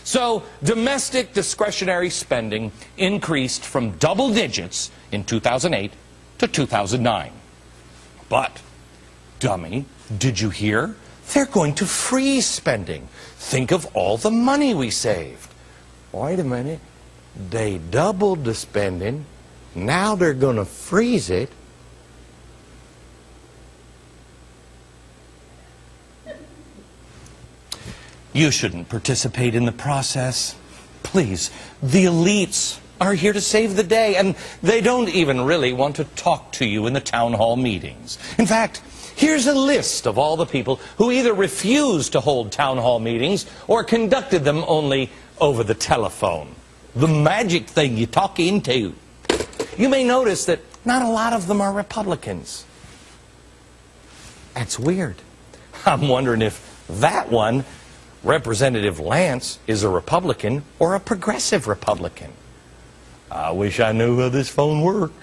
So domestic discretionary spending increased from double digits in 2008 to 2009. But, dummy, did you hear? They're going to freeze spending. Think of all the money we saved. Wait a minute. They doubled the spending. Now they're going to freeze it. You shouldn't participate in the process. Please, the elites are here to save the day, and they don't even really want to talk to you in the town hall meetings. In fact, here's a list of all the people who either refused to hold town hall meetings or conducted them only over the telephone. The magic thing you talk into. You may notice that not a lot of them are Republicans. That's weird. I'm wondering if that one, Representative Lance, is a Republican or a progressive Republican. I wish I knew how this phone worked.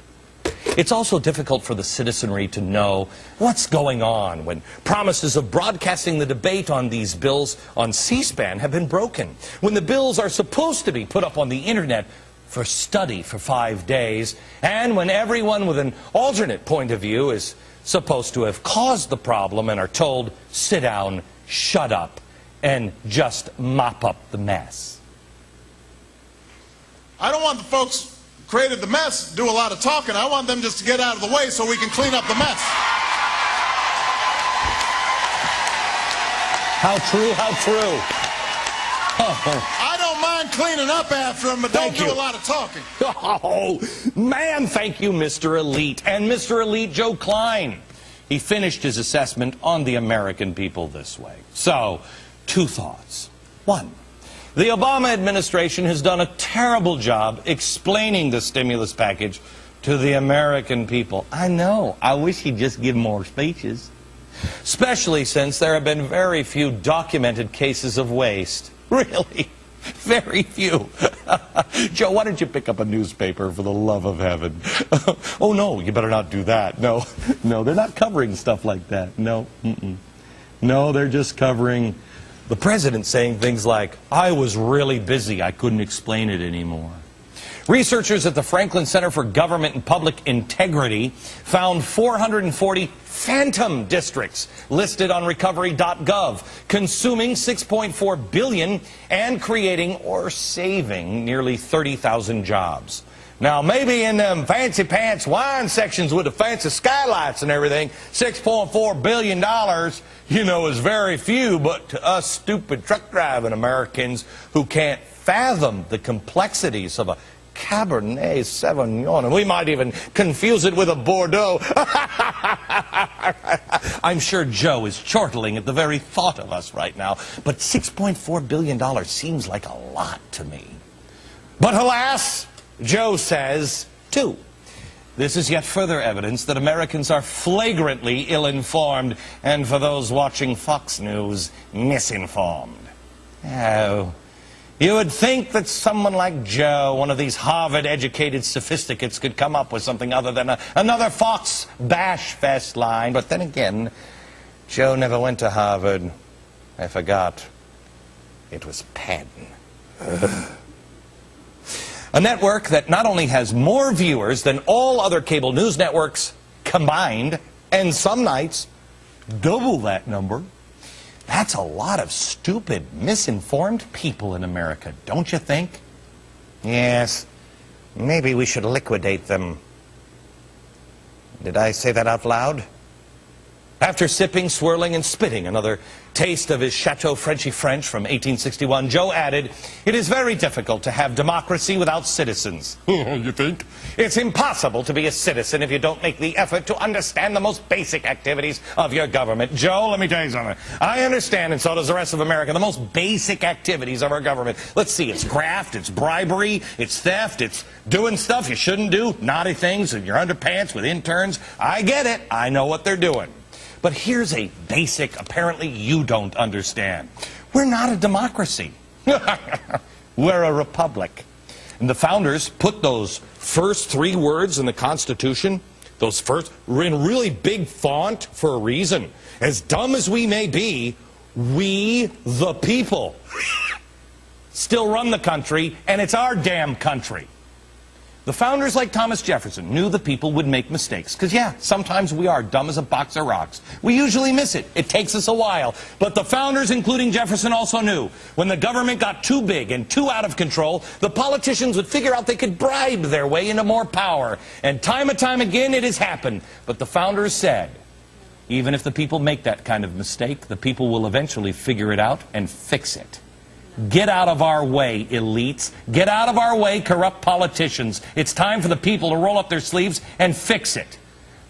It's also difficult for the citizenry to know what's going on when promises of broadcasting the debate on these bills on C-SPAN have been broken, when the bills are supposed to be put up on the internet for study for 5 days, and when everyone with an alternate point of view is supposed to have caused the problem and are told, sit down, shut up, and just mop up the mess. I don't want the folks who created the mess to do a lot of talking. I want them just to get out of the way so we can clean up the mess. How true, how true. I don't mind cleaning up after them, but don't do a lot of talking. Oh, man, thank you, Mr. Elite. And Mr. Elite Joe Klein. He finished his assessment on the American people this way. So, 2 thoughts. 1, the Obama administration has done a terrible job explaining the stimulus package to the American people. I know. I wish he'd just give more speeches. Especially since there have been very few documented cases of waste. Really, very few. Joe, why don't you pick up a newspaper for the love of heaven? Oh, no, you better not do that. No, they're not covering stuff like that. No, No, they're just covering the president saying things like, I was really busy, I couldn't explain it anymore. Researchers at the Franklin Center for Government and Public Integrity found 440 phantom districts listed on recovery.gov, consuming $6.4 billion and creating or saving nearly 30,000 jobs. Now, maybe in them fancy pants wine sections with the fancy skylights and everything, $6.4 billion, is very few, but to us stupid truck driving Americans who can't fathom the complexities of a Cabernet Sauvignon, and we might even confuse it with a Bordeaux. I'm sure Joe is chortling at the very thought of us right now, but $6.4 billion seems like a lot to me. But alas, Joe says, 2. This is yet further evidence that Americans are flagrantly ill-informed, and for those watching Fox News, misinformed. Oh, you would think that someone like Joe, one of these Harvard-educated sophisticates, could come up with something other than another Fox bash fest line. But then again, Joe never went to Harvard. I forgot. It was Patton. A network that not only has more viewers than all other cable news networks combined, and some nights double that number. That's a lot of stupid, misinformed people in America, don't you think? Yes, maybe we should liquidate them. Did I say that out loud? After sipping, swirling, and spitting another taste of his Chateau Frenchy French from 1861, Joe added, "It is very difficult to have democracy without citizens." You think? It's impossible to be a citizen if you don't make the effort to understand the most basic activities of your government. Joe, let me tell you something. I understand, and so does the rest of America, the most basic activities of our government. Let's see, it's graft, it's bribery, it's theft, it's doing stuff you shouldn't do, naughty things in your underpants with interns. I get it. I know what they're doing. But here's a basic, apparently you don't understand. We're not a democracy. We're a republic. And the founders put those first 3 words in the Constitution, those first, in really big font for a reason. As dumb as we may be, we the people. still run the country, and it's our damn country. The founders, like Thomas Jefferson, knew the people would make mistakes. Because, yeah, sometimes we are dumb as a box of rocks. We usually miss it. It takes us a while. But the founders, including Jefferson, also knew when the government got too big and too out of control, the politicians would figure out they could bribe their way into more power. And time again, it has happened. But the founders said, even if the people make that kind of mistake, the people will eventually figure it out and fix it. Get out of our way, elites. Get out of our way, corrupt politicians. It's time for the people to roll up their sleeves and fix it.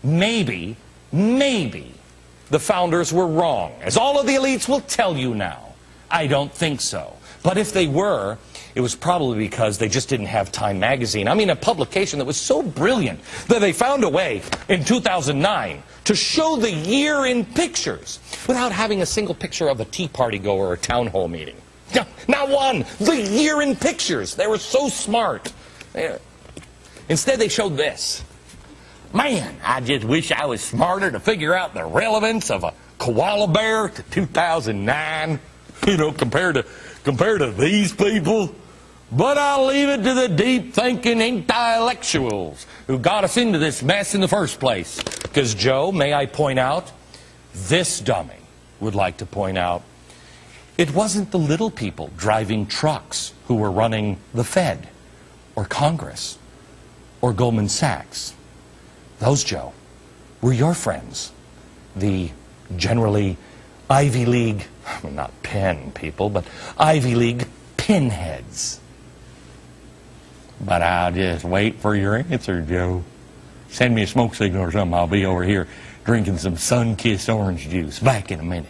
Maybe the founders were wrong, as all of the elites will tell you now. I don't think so. But if they were, it was probably because they just didn't have Time magazine. I mean, a publication that was so brilliant that they found a way in 2009 to show the year in pictures without having a single picture of a Tea Party goer or a town hall meeting. Not one. The year in pictures. They were so smart. Instead, they showed this. Man, I just wish I was smarter to figure out the relevance of a koala bear to 2009. You know, compared to these people. But I'll leave it to the deep-thinking intellectuals who got us into this mess in the first place. Because, Joe, may I point out, this dummy would like to point out, it wasn't the little people driving trucks who were running the Fed or Congress or Goldman Sachs. Those, Joe, were your friends, the generally Ivy League, not pen people, but Ivy League pinheads. But I'll just wait for your answer, Joe. Send me a smoke signal or something. I'll be over here drinking some sun-kissed orange juice. Back in a minute.